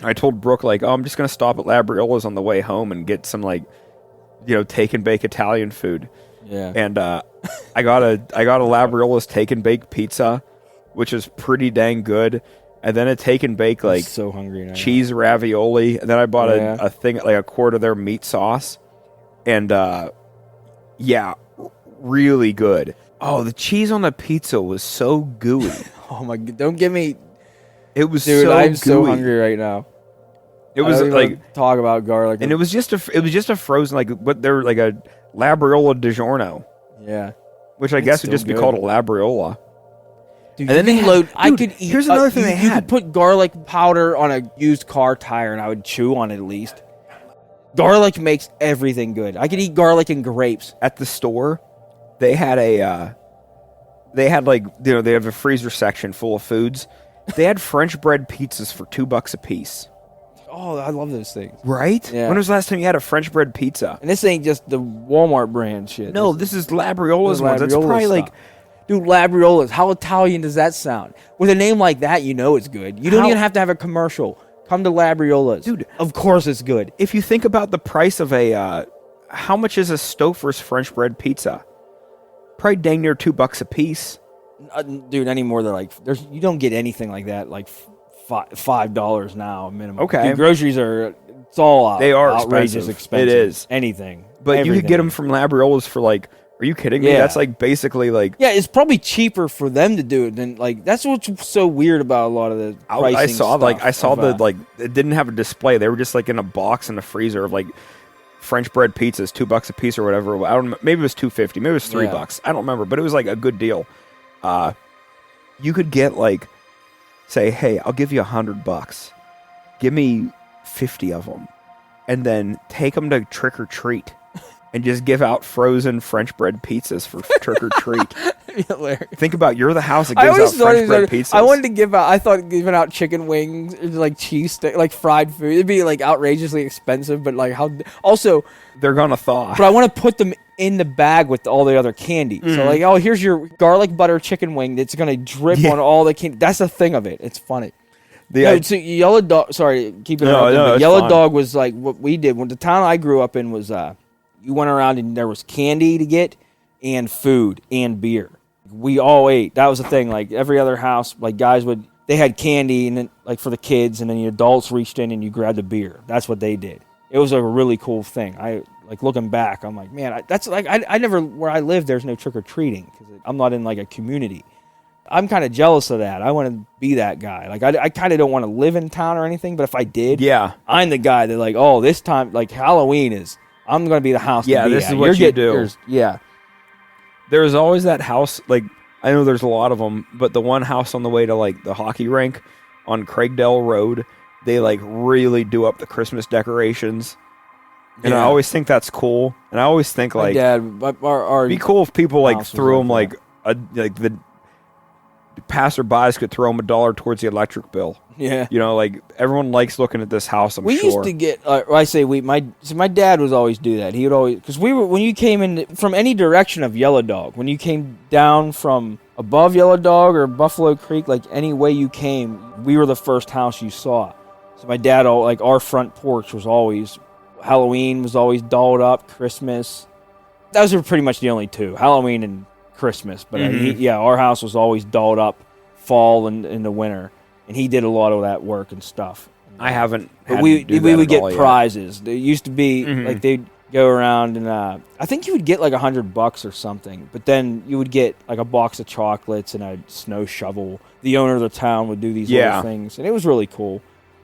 I told Brooke like, oh, I'm just gonna stop at Labriola's on the way home and get some like, take and bake Italian food. Yeah. And I got a Labriola's take and bake pizza, which is pretty dang good. And then a take and bake like so hungry now. Cheese ravioli. And then I bought a thing like a quart of their meat sauce. And really good. Oh, the cheese on the pizza was so gooey. Oh my god! Don't give me. It was Dude, so I'm gooey. so hungry right now. It was like talk about garlic, and it was just a frozen like what they're like a Labriola DiGiorno. Yeah, which I guess would just be called a Labriola. Dude, and then they load. I could eat. Here's another thing they You had. could put garlic powder on a used car tire, and I would chew on it at least. Garlic makes everything good. I could eat garlic and grapes. At the store, they had they have a freezer section full of foods. They had French bread pizzas for $2 a piece. Oh, I love those things. Right? Yeah. When was the last time you had a French bread pizza? And this ain't just the Walmart brand shit. No, this is Labriola's ones. It's Labriola probably stuff. like, dude, Labriola's. How Italian does that sound? With a name like that, you know it's good. You don't even have to have a commercial. Come to Labriola's. Dude. Of course it's good. if you think about the price of how much is a Stouffer's French bread pizza? Probably dang near $2 a piece. Dude, anymore they're like, you don't get anything like that, like $5 now minimum. Okay. Dude, groceries it's all They are outrageous expensive. It is. Anything. But you could get them Everything. from Labriola's for like, are you kidding me? Yeah. That's like basically like, Yeah, it's probably cheaper for them to do it than like that's what's so weird about a lot of the pricing I saw stuff it didn't have a display. They were just like in a box in the freezer of like French bread pizzas, $2 a piece or whatever. I don't. Maybe it was $2.50. Maybe it was $3. I don't remember, but it was like a good deal. You could get like, say, hey, I'll give you $100. Give me 50 of them, and then take them to trick or treat, and just give out frozen French bread pizzas for trick or treat. Think about you're the house that gives out French bread pizzas. I wanted to give out. I thought giving out chicken wings, like cheese stick, like fried food. It'd be like outrageously expensive, but like how also they're gonna thaw. But I want to put them in the bag with all the other candy. So like, oh, here's your garlic butter chicken wing that's gonna drip on all the candy. That's the thing of it. It's funny. So Yellow Dog. Sorry, keep it. Yellow fine. Dog was like what we did when the town I grew up in was. You went around and there was candy to get, and food and beer. We all ate. That was the thing. Like every other house, like guys they had candy and then like for the kids, and then the adults reached in and you grabbed the beer. That's what they did. It was a really cool thing. I like looking back. I'm like, man, that's like I never where I live. There's no trick or treating because I'm not in like a community. I'm kind of jealous of that. I want to be that guy. Like I kind of don't want to live in town or anything, but if I did, I'm the guy that like, oh, this time like Halloween is. I'm going to be the house. Yeah, to be this at. is what you do. Yeah. There's always that house, like, I know there's a lot of them, but the one house on the way to, like, the hockey rink on Craigdale Road, they, like, really do up the Christmas decorations. And I always think that's cool. And I always think, like, it'd be cool if people, like, threw them, like the passerbys could throw them $1 towards the electric bill. Yeah. You know, like, everyone likes looking at this house, I'm we sure. used to get, I say my dad would always do that. He would always, because when you came in from any direction of Yellow Dog, when you came down from above Yellow Dog or Buffalo Creek, like any way you came, we were the first house you saw. So my dad, like our front porch was always, Halloween was always dolled up, Christmas. Those were pretty much the only two, Halloween and Christmas. But our house was always dolled up fall and in the winter. And he did a lot of that work and stuff. I haven't. But had we to do we that would at get all yet. prizes. There used to be Mhm. like they'd go around and I think you would get like $100 or something. But then you would get like a box of chocolates and a snow shovel. The owner of the town would do these Yeah. little things, and it was really cool.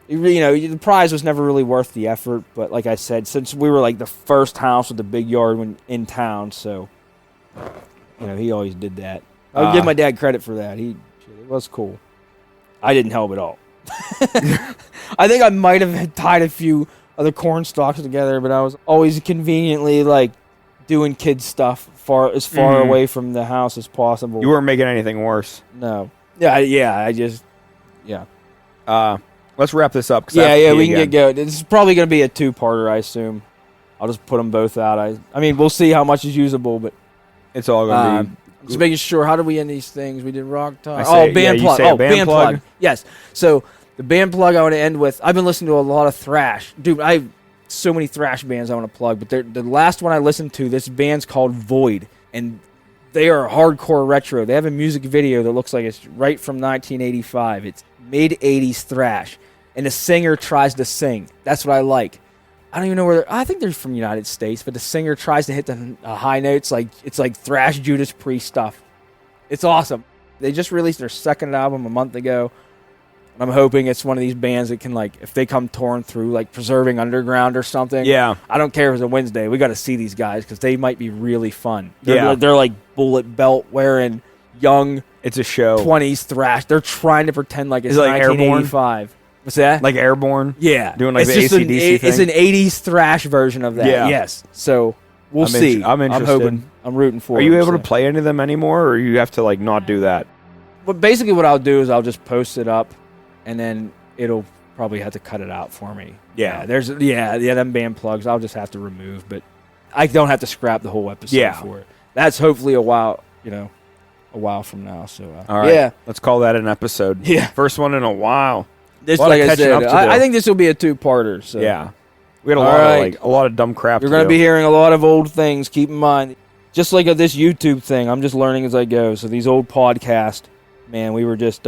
The prize was never really worth the effort. But like I said, since we were like the first house with the big yard in town, so he always did that. I would give my dad credit for that. It was cool. I didn't help at all. I think I might have tied a few other corn stalks together, but I was always conveniently like doing kid stuff as far Mhm. away from the house as possible. You weren't making anything worse. No. Yeah. Let's wrap this up. 'Cause I Yeah, have to pee we can again. get going. This is probably going to be a two-parter, I assume. I'll just put them both out. I mean, we'll see how much is usable, but It's all gonna be. just making sure. How do we end these things? We did rock talk. I say- Band you plug. say a band plug? Yes. So the band plug I want to end with. I've been listening to a lot of thrash, dude. I have so many thrash bands I want to plug, but the last one I listened to, this band's called Void, and they are hardcore retro. They have a music video that looks like it's right from 1985. It's mid-80s thrash, and the singer tries to sing. That's what I like. I don't even know where I think they're from the United States, but the singer tries to hit the high notes like it's like thrash Judas Priest stuff. It's awesome. They just released their second album a month ago. And I'm hoping it's one of these bands that can, like, if they come touring through, like, Preserving Underground or something. Yeah. I don't care if it's a Wednesday. We got to see these guys because they might be really fun. Yeah. They're like bullet belt wearing young It's a show. 20s thrash. They're trying to pretend like it's Is it like Airborne? 1985. What's that? Like Airborne. Yeah. Doing, like, it's the just AC/DC It's thing? an 80s thrash version of that. Yeah. Yes. So we'll I'm see. I'm interested. hoping. I'm rooting for Are you them, able to so. play any of them anymore, or you have to like not do that? But basically what I'll do is I'll just post it up, and then it'll probably have to cut it out for me. Yeah. Them band plugs I'll just have to remove, but I don't have to scrap the whole episode Yeah. for it. That's hopefully a while from now. So All right. yeah, Let's call that an episode. Yeah. First one in a while. this lot of like I catching said, up to do. I think this will be a two-parter. So Yeah. We had All a lot right. of a lot of dumb crap. you're to going to do. be hearing a lot of old things. Keep in mind, just like this YouTube thing, I'm just learning as I go. So these old podcasts, man, we were just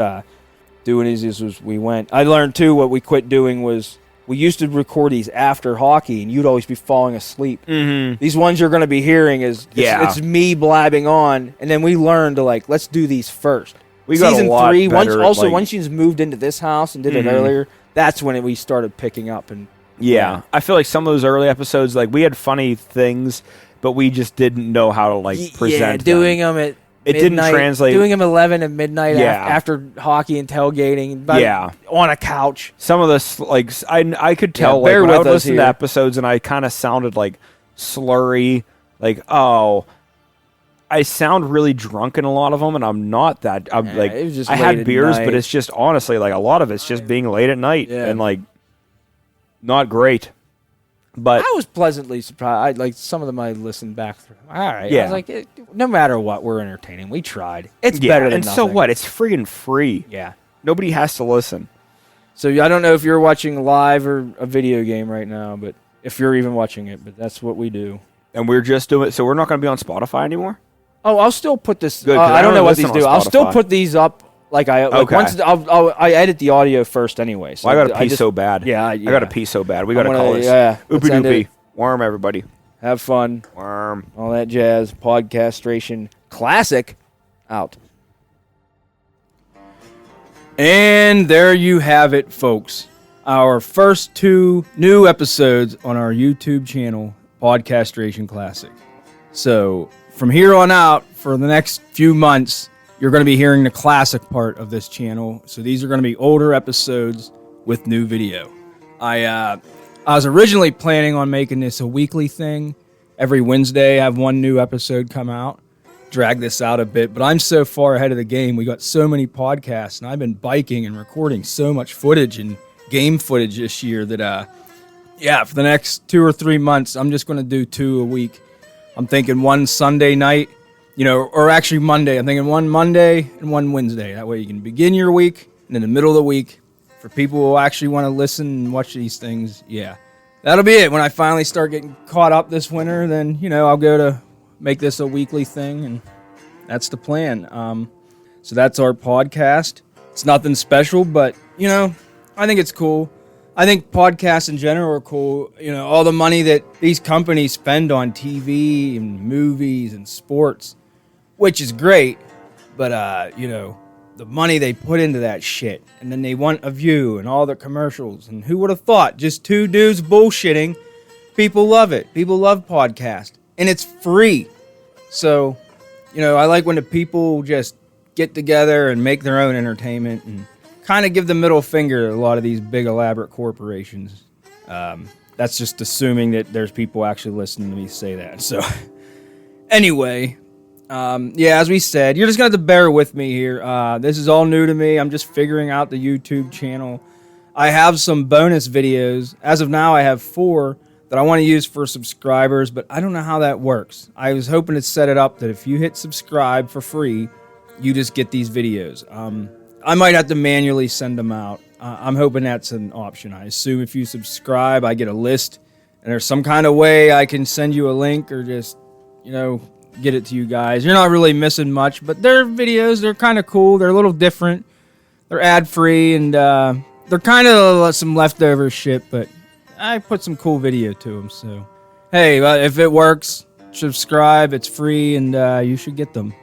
doing these as we went. I learned too what we quit doing was we used to record these after hockey, and you'd always be falling asleep. Mhm. These ones you're going to be hearing it's me blabbing on, and then we learned to let's do these first. We got a Season lot 3. better Once at, once you moved into this house and did it Mhm. earlier, that's when we started picking up and. Yeah. I feel like some of those early episodes, like we had funny things, but we just didn't know how to present. doing them. them at It didn't midnight, translate. Doing them 11 at midnight Yeah. after hockey and tailgating. Yeah. On a couch. Some of this, I could tell, bear when I with would us listen to here. episodes and I kind of sounded like slurry, I sound really drunk in a lot of them, and I'm not that. I'm Yeah, it was just I late had at beers, night. but it's just honestly a lot of it's just being late at night Yeah. and not great. But I was pleasantly surprised. Some of them I listened back through. All right. Yeah. I was like, no matter what, we're entertaining. We tried. It's yeah, better than and nothing. so what? It's friggin' free. Yeah. Nobody has to listen. So I don't know if you're watching live or a video game right now, but if you're even watching it, but that's what we do. And we're just doing it, so we're not going to be on Spotify anymore. Oh, I'll still put this. Good, 'cause I don't only know what listen these on do. I'll still Spotify. put these up. Okay. Once I edit the audio first anyway. So Well, I got to pee just- so bad. Yeah, I got to pee so bad. We got to I'm call gonna- this. yeah, let's Oopie end doopie. it. Worm, everybody. Have fun. Worm. All that jazz. Podcastration classic out. And there you have it, folks. Our first 2 new episodes on our YouTube channel, Podcastration Classic. So from here on out, for the next few months, you're going to be hearing the classic part of this channel. So these are going to be older episodes with new video. I was originally planning on making this a weekly thing. Every Wednesday, have one new episode come out. Drag this out a bit, but I'm so far ahead of the game. We got so many podcasts, and I've been biking and recording so much footage and game footage this year that, for the next 2 or 3 months, I'm just going to do 2 a week. I'm thinking one Sunday night, or actually Monday. I'm thinking one Monday and one Wednesday. That way you can begin your week, and in the middle of the week, for people who actually want to listen and watch these things, that'll be it. When I finally start getting caught up this winter, then, I'll go to make this a weekly thing, and that's the plan. So that's our podcast. It's nothing special, but, I think it's cool. I think podcasts in general are cool. You know, all the money that these companies spend on TV and movies and sports, which is great, but, you know, the money they put into that shit, and then they want a view and all the commercials, and who would have thought? Just two dudes bullshitting. People love it. People love podcasts, and it's free. So, you know, I like when the people just get together and make their own entertainment and kind of give the middle finger to a lot of these big elaborate corporations. That's just assuming that there's people actually listening to me say that. So anyway, yeah, as we said, you're just going to have to bear with me here. This is all new to me. I'm just figuring out the YouTube channel. I have some bonus videos. As of now, I have 4 that I want to use for subscribers, but I don't know how that works. I was hoping to set it up that if you hit subscribe for free, you just get these videos. I might have to manually send them out. I'm hoping that's an option. I assume if you subscribe, I get a list, and there's some kind of way I can send you a link or just, you know, get it to you guys. You're not really missing much, but their videos, they're kind of cool. They're a little different. They're ad-free, and they're kind of some leftover shit, but I put some cool video to them. So, hey, if it works, subscribe. It's free, and you should get them.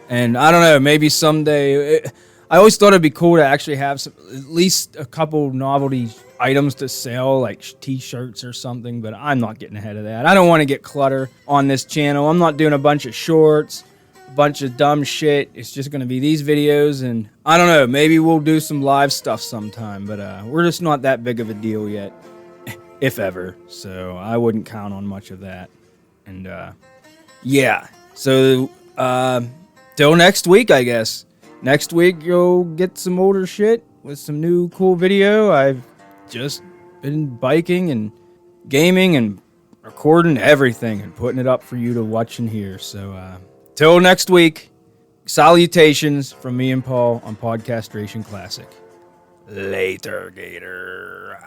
And I don't know, maybe someday... I always thought it'd be cool to actually have at least a couple novelty items to sell, like t-shirts or something, but I'm not getting ahead of that. I don't want to get clutter on this channel. I'm not doing a bunch of shorts, a bunch of dumb shit. It's just going to be these videos, and I don't know, maybe we'll do some live stuff sometime, but we're just not that big of a deal yet, if ever, so I wouldn't count on much of that. And yeah, so till next week, I guess. Next week, you'll get some older shit with some new cool video. I've just been biking and gaming and recording everything and putting it up for you to watch and hear. So, till next week, salutations from me and Paul on Podcastration Classic. Later, Gator.